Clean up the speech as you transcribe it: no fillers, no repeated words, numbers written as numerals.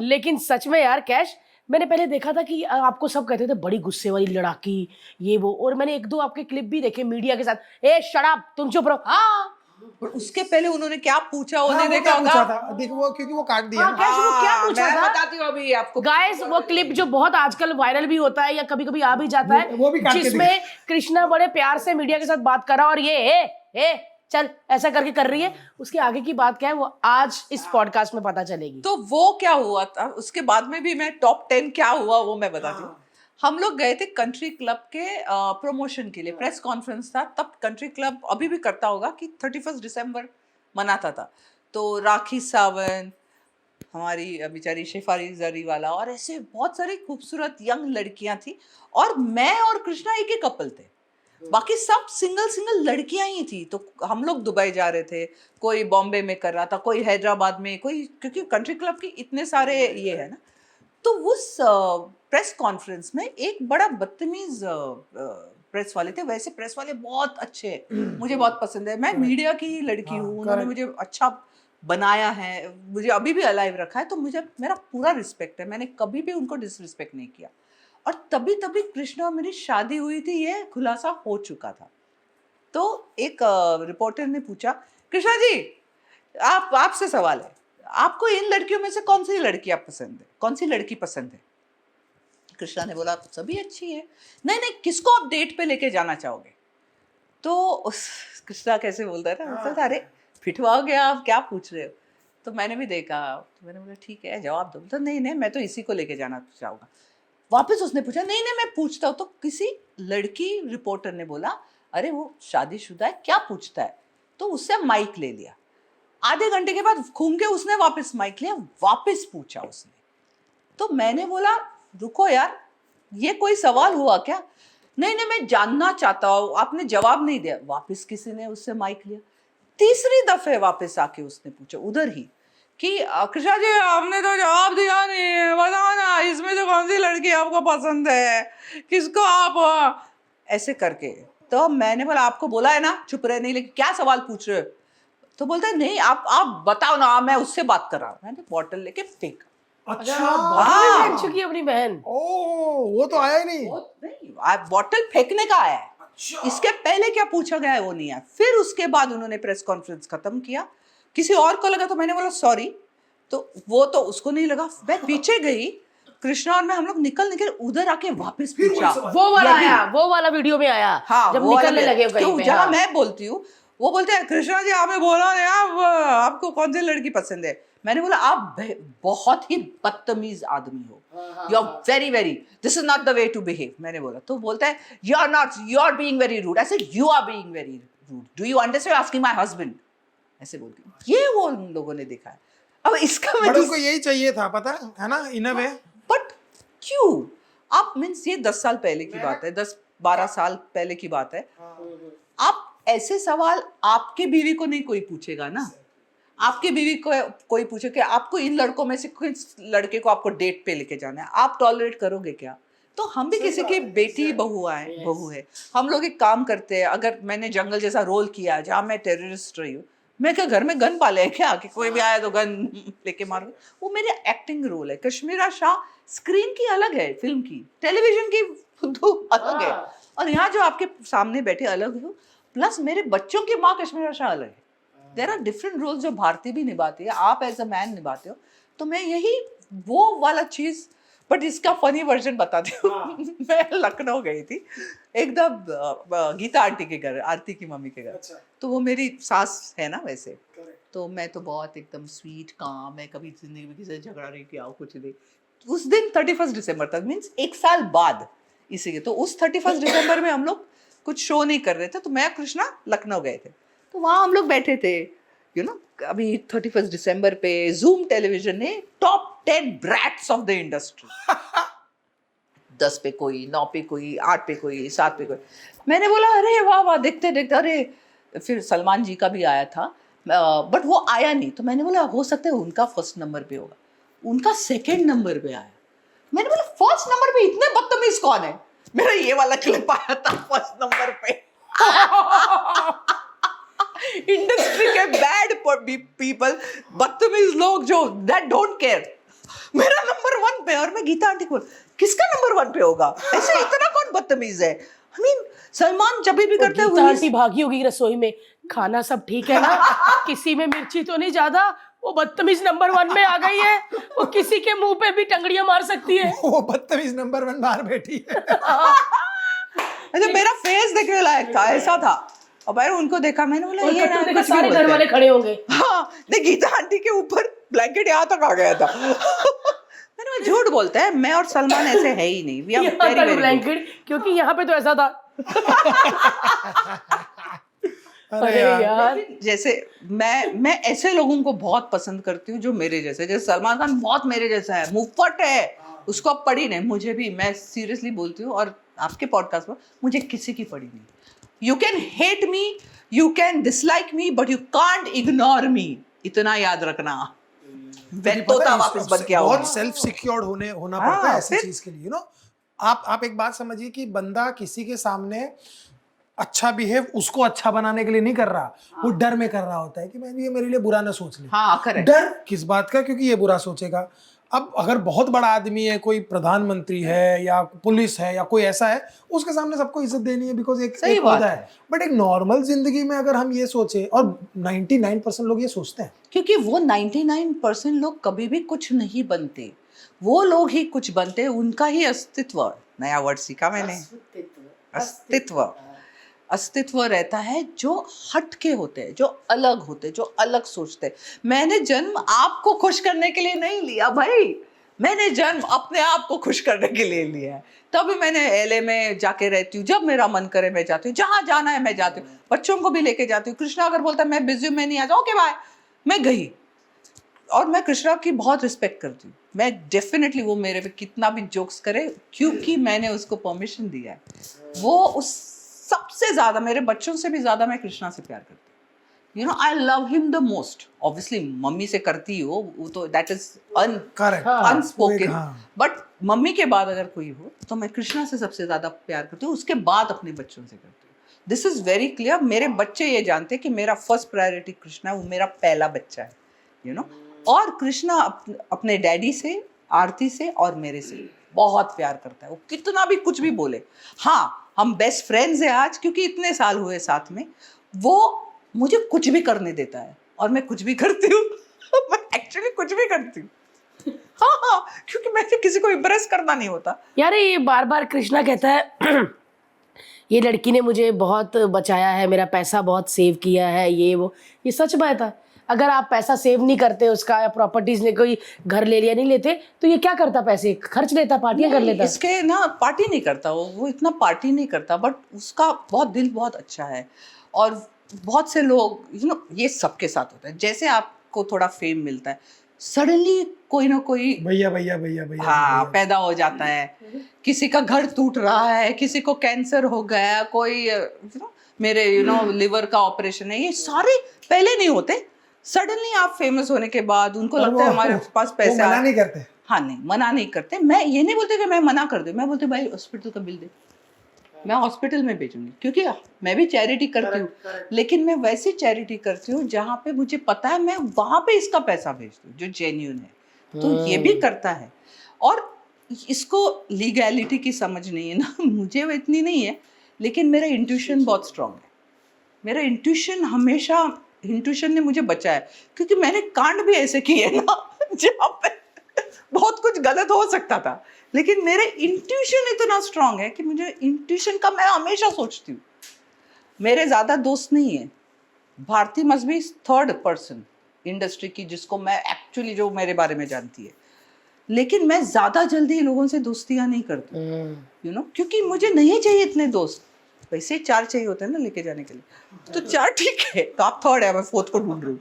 लेकिन सच में यार कैश, मैंने पहले देखा था कि आपको सब कहते थे बड़ी गुस्से वाली लड़ाकी, ये वो, और मैंने एक दो आपके क्लिप भी देखे मीडिया के साथ। ए शट अप, तुम चुप रहो। हाँ, और उसके पहले उन्होंने क्या पूछा, हाँ, उन्हें वो देखा क्या होगा। पूछा था? देखो वो, क्योंकि वो काट दिया हाँ, ना। कैश, वो क्या पूछा मैं था? बताती हूँ अभी आपको। गाइस, वो क्लिप जो बहुत आजकल वायरल भी होता है या कभी कभी आ भी जाता है, वो भी काट के जिसमें कृष्णा बड़े प्यार से मीडिया के साथ बात कर रहा है और ये ए चल ऐसा करके कर रही है। उसके आगे की बात क्या है वो आज इस पॉडकास्ट में पता चलेगी। तो वो क्या हुआ था, उसके बाद में भी मैं टॉप 10 क्या हुआ वो मैं बताती हूँ। हम लोग गए थे कंट्री क्लब के प्रमोशन के लिए, प्रेस कॉन्फ्रेंस था तब। कंट्री क्लब अभी भी करता होगा कि 31 दिसंबर मनाता था। तो राखी सावंत, हमारी बेचारी शेफाली जरीवाला और ऐसे बहुत सारी खूबसूरत यंग लड़कियां थी, और मैं और कृष्णा एक ही कपल थे, बाकी सब सिंगल सिंगल लड़कियां ही थी। तो हम लोग दुबई जा रहे थे, कोई बॉम्बे में कर रहा था, कोई हैदराबाद में, कोई, क्योंकि कंट्री क्लब की इतने सारे ये है ना। तो उस प्रेस कॉन्फ्रेंस में एक बड़ा बदतमीज प्रेस वाले थे। वैसे प्रेस वाले बहुत अच्छे हैं, मुझे बहुत पसंद है। मैं मीडिया की लड़की हूँ, उन्होंने मुझे अच्छा बनाया है, मुझे अभी भी अलाइव रखा है, तो मुझे मेरा पूरा रिस्पेक्ट है। मैंने कभी भी उनको डिसरिस्पेक्ट नहीं किया। और तभी तभी कृष्णा और मेरी शादी हुई थी, ये खुलासा हो चुका था। तो एक रिपोर्टर ने पूछा, कृष्णा जी आपसे सवाल है, आपको इन लड़कियों में से कौन सी लड़कियां पसंद है, कौन सी लड़की पसंद है? कृष्णा ने बोला सभी अच्छी है। नहीं नहीं, किसको आप डेट पे लेके जाना चाहोगे? तो उस कृष्णा कैसे बोलता है ना, बोलता अरे फिटवा गया, आप क्या पूछ रहे हो? तो मैंने भी देखा, तो मैंने बोला ठीक है जवाब दो। तो नहीं नहीं, मैं तो इसी को लेके जाना चाहूँगा। वापस उसने पूछा, नहीं नहीं मैं पूछता हूँ। तो किसी लड़की रिपोर्टर ने बोला, अरे वो शादीशुदा है, क्या पूछता है? तो उससे माइक ले लिया। आधे घंटे के बाद घूम के उसने वापस माइक लिया, वापस पूछा उसने। तो मैंने बोला रुको यार, ये कोई सवाल हुआ क्या? नहीं नहीं मैं जानना चाहता हूँ, आपने जवाब नहीं दिया। वापस किसी ने उससे माइक लिया। तीसरी दफे वापस आके उसने पूछा उधर ही कि कृष्णा जी आपने तो जवाब दिया नहीं, बताओ ना इसमें से कौन सी लड़की आपको पसंद है, किसको आप ऐसे करके। तो मैंने बोला आपको बोला है ना चुप रहे, नहीं लेकिन क्या सवाल पूछ रहे हो? तो बोलता है नहीं आप बताओ ना, मैं उससे बात कर रहा हूँ। मैंने बॉटल लेके फेंका। अच्छा, बॉटल में फेंक चुकी है अपनी बहन। ओ वो तो आया ही नहीं। नहीं, बॉटल फेंकने का आया है। इसके पहले क्या पूछा गया है वो नहीं है। फिर उसके बाद उन्होंने प्रेस कॉन्फ्रेंस खत्म किया। किसी और को लगा तो मैंने बोला सॉरी, तो वो तो उसको नहीं लगा। मैं पीछे गई, कृष्णा और मैं, हम लोग निकल उधर आके वापस पूछा। वो वाला आया, वो वाला वीडियो में आया। हाँ, जब वो निकलने वाला लगे कहीं क्यों पे। जहाँ हाँ। मैं बोलती हूँ वो बोलते हैं कृष्णा जी आपने बोला नहीं, आप आपको कौन सी लड़की पसंद है? मैंने बोला आप बहुत ही बदतमीज आदमी हो, you are very very, this is not the way to behave. मैंने बोला। तो बोलता है you are not, you are being very rude. I said you are being very rude, do you understand, asking my husband. ऐसे बोलती। ये वो उन लोगों ने देखा है। अब इसका बट उनको यही चाहिए था, पता है ना, इन अ वे। बट क्यों? आप मीन्स ये 10 साल पहले की बात है, 10-12 साल पहले की बात है। आप ऐसे सवाल आपके बीवी को नहीं कोई पूछेगा ना। आपके बीवी को कोई पूछे कि आपको इन लड़कों में से किस लड़के को आपको डेट पे लेके जाना है, आप टॉलरेट करोगे क्या? तो हम भी किसी की बेटी बहू है। हम लोग एक काम करते हैं, अगर मैंने जंगल जैसा रोल किया जहाँ मैं टेररिस्ट रही हूँ, मैं क्या घर में गन पाले है क्या कि कोई भी आया तो गन लेके मारो? वो मेरे एक्टिंग रोल है। कश्मीरा शाह स्क्रीन की अलग है, फिल्म की, टेलीविजन की तो अलग है, और यहाँ जो आपके सामने बैठे अलग हो। प्लस मेरे बच्चों की माँ कश्मीरा शाह अलग है। देयर आर डिफरेंट रोल्स जो भारती भी निभाती है, आप एज अ मैन निभाते हो। तो मैं यही वो वाला चीज, बट इसका फनी वर्जन बताती हूँ। मैं लखनऊ गई थी एकदम गीता आंटी के घर, आरती की मम्मी के घर। तो वो मेरी सास है ना वैसे, तो मैं तो बहुत एकदम स्वीट काम, मैं कभी जिंदगी में किसी से झगड़ा नहीं किया कुछ नहीं। उस दिन 31 दिसंबर तक, मीन्स एक साल बाद इसी, तो उस 31 दिसंबर में हम लोग कुछ शो नहीं कर रहे थे, तो मैं कृष्णा लखनऊ गए थे। तो वहाँ हम लोग बैठे थे, यू नो, अभी 31 दिसंबर पे जूम टेलीविजन ने top 10 brats of the industry, 10 पे कोई, 9 पे कोई, 8 पे कोई, 7 पे कोई। मैंने बोला अरे वाह वाह, देखते देखते, अरे फिर सलमान जी का भी आया था, बट वो आया नहीं। तो मैंने बोला हो सकता है उनका फर्स्ट नंबर पे होगा, उनका सेकंड नंबर पे आया। मैंने बोला फर्स्ट नंबर पे इतने बदतमीज कौन है? मेरा ये वाला क्लिप आया था फर्स्ट नंबर पे। इंडस्ट्री के बैड पीपल, बदतमीज लोग जो दैट डोंट केयर। मेरा नंबर 1 पे। और मैं गीता आंटी को, किसका नंबर 1 पे होगा? ऐसे इतना कौन बदतमीज है? I mean, सलमान जब भी करते हैं गीता आंटी भागी होगी रसोई में, खाना सब ठीक है ना, किसी में मिर्ची तो नहीं ज्यादा, वो बदतमीज नंबर 1 में आ गई है, वो किसी के मुंह पे भी टंगड़ियां मार सकती है। वो बदतमीज नंबर 1 बाहर बैठी है। अच्छा, मेरा फेस देखने लायक था, ऐसा था। और भाई उनको देखा, मैंने बोला ये ना देखा कुछ भी सारे बोलते घर वाले हैं। खड़े होंगे। हाँ, नहीं, गीता आंटी के ऊपर ब्लैंकेट यहाँ तक आ गया था। मैंने बोला झूठ बोलते हैं, मैं और सलमान ऐसे है ही नहीं। वी आर यहाँ वेरी तक वेरी ब्लैंकेट, क्योंकि यहाँ पे तो ऐसा था। अरे यार, जैसे मैं ऐसे लोगों को बहुत पसंद करती हूँ जो मेरे जैसे, जैसे सलमान खान बहुत मेरे जैसा है, मुफ्फट है, उसको अब पड़ी नहीं। मुझे भी, मैं सीरियसली बोलती हूँ, और आपके पॉडकास्ट में मुझे किसी की पड़ी नहीं। You can hate me, you can dislike me, but you can't ignore me, इतना याद रखना। मैं तोता वापस बन के आऊंगा। बहुत सेल्फ सिक्योर्ड होना हाँ, पड़ता है ऐसी फिर? चीज के लिए, आप एक बात समझिए कि बंदा किसी के सामने अच्छा बिहेव उसको अच्छा बनाने के लिए नहीं कर रहा, वो डर में कर रहा होता है कि मैं ये मेरे लिए बुरा ना सोच ले। हाँ, करेक्ट। डर किस बात का? क्योंकि ये बुरा सोचेगा। अब अगर बहुत बड़ा आदमी है, कोई प्रधानमंत्री है या पुलिस है या कोई ऐसा है, उसके सामने सबको इज्जत देनी है, बिकॉज एक सही बात होता है। बट एक नॉर्मल जिंदगी में अगर हम ये सोचे, और 99% लोग ये सोचते हैं, क्योंकि वो 99% लोग कभी भी कुछ नहीं बनते, वो लोग ही कुछ बनते हैं, उनका ही अस्तित्व, नया वर्ड सीखा मैंने, अस्तित्व रहता है, जो हटके होते हैं, जो अलग होते हैं, जो अलग सोचते हैं। मैंने जन्म आपको खुश करने के लिए नहीं लिया भाई, मैंने जन्म अपने आप को खुश करने के लिए लिया है। तभी मैंने एलए में जाके रहती हूँ, जब मेरा मन करे मैं जाती हूँ, जहाँ जाना है मैं जाती हूँ, बच्चों को भी लेके जाती हूँ। कृष्णा अगर बोलता है मैं बिजी हूँ, मैं नहीं आ जाऊँ, ओके बाय, मैं गई। और मैं कृष्णा की बहुत रिस्पेक्ट करती हूँ, मैं डेफिनेटली, वो मेरे पे कितना भी जोक्स करे, क्योंकि मैंने उसको परमिशन दिया है। वो उस सबसे ज्यादा, मेरे बच्चों से भी ज्यादा मैं कृष्णा से प्यार करती हूँ। You know, I love him the most. Obviously mummy से करती हो, वो तो दैट इज करेक्ट, अनस्पोकन, हाँ। बट मम्मी के बाद अगर कोई हो तो मैं कृष्णा से सबसे ज्यादा प्यार करती हूँ, उसके बाद अपने बच्चों से करती हूँ। This is very clear. मेरे बच्चे ये जानते हैं कि मेरा फर्स्ट प्रायोरिटी कृष्णा है, वो मेरा पहला बच्चा है, यू नो। और कृष्णा अपने डैडी से, आरती से और मेरे से बहुत प्यार करता है, वो कितना भी कुछ भी बोले। हाँ, हम बेस्ट फ्रेंड्स हैं आज, क्योंकि इतने साल हुए साथ में। वो मुझे कुछ भी करने देता है और मैं कुछ भी करती हूँ। मैं एक्चुअली कुछ भी करती हूँ। हाँ, क्योंकि मुझे किसी को इम्प्रेस करना नहीं होता। यार ये बार बार कृष्णा कहता है ये लड़की ने मुझे बहुत बचाया है, मेरा पैसा बहुत सेव किया है, ये सच बात है। अगर आप पैसा सेव नहीं करते उसका, या प्रॉपर्टीज ने कोई घर ले लिया नहीं लेते, तो ये क्या करता? पैसे खर्च लेता, पार्टियां कर लेता। इसके ना पार्टी नहीं करता, वो इतना पार्टी नहीं करता, बट उसका बहुत दिल बहुत अच्छा है। और बहुत से लोग, यू नो, ये सबके साथ होता है। जैसे आपको थोड़ा फेम मिलता है, सडनली कोई ना कोई भैया हाँ पैदा हो जाता है। किसी का घर टूट रहा है, किसी को कैंसर हो गया, कोई मेरे लिवर का ऑपरेशन है, ये सारे पहले नहीं होते। सडनली आप फेमस होने के बाद उनको लगता है हमारे पास पैसा, मना नहीं करते। हाँ, नहीं, मना नहीं करते। मैं ये नहीं बोलती कि मैं मना कर दूं, मैं बोलती भाई हॉस्पिटल का बिल दे, मैं हॉस्पिटल में भेजूंगी, क्योंकि मैं भी चैरिटी करती हूँ, लेकिन मैं वैसी चैरिटी करती हूँ जहाँ पे मुझे पता है मैं वहां पे इसका पैसा भेज दूँ जो जेन्युइन है। तो ये भी करता है। और इसको लीगैलिटी की समझ नहीं है ना, मुझे वो इतनी नहीं है, लेकिन मेरा इंट्यूशन बहुत स्ट्रांग है। मेरा इंट्यूशन ने मुझे बचाया, क्योंकि मैंने कांड भी ऐसे किए ना जहाँ पे बहुत कुछ गलत हो सकता था, लेकिन मेरे इंट्यूशन इतना स्ट्रांग है कि मुझे इंट्यूशन का मैं हमेशा सोचती हूँ। मेरे ज़्यादा दोस्त नहीं है। Bharti must be third person industry की जिसको मैं एक्चुअली, जो मेरे बारे में जानती है, लेकिन मैं ज़्यादा जल्दी लोगों से दोस्तियाँ नहीं करती, यू नो, क्योंकि मुझे नहीं चाहिए इतने दोस्त। वैसे 4 चाहिए होते हैं ना लेके जाने के लिए, तो 4 ठीक है, तो आप थर्ड है, मैं फोर्थ को ढूंढ रही हूँ।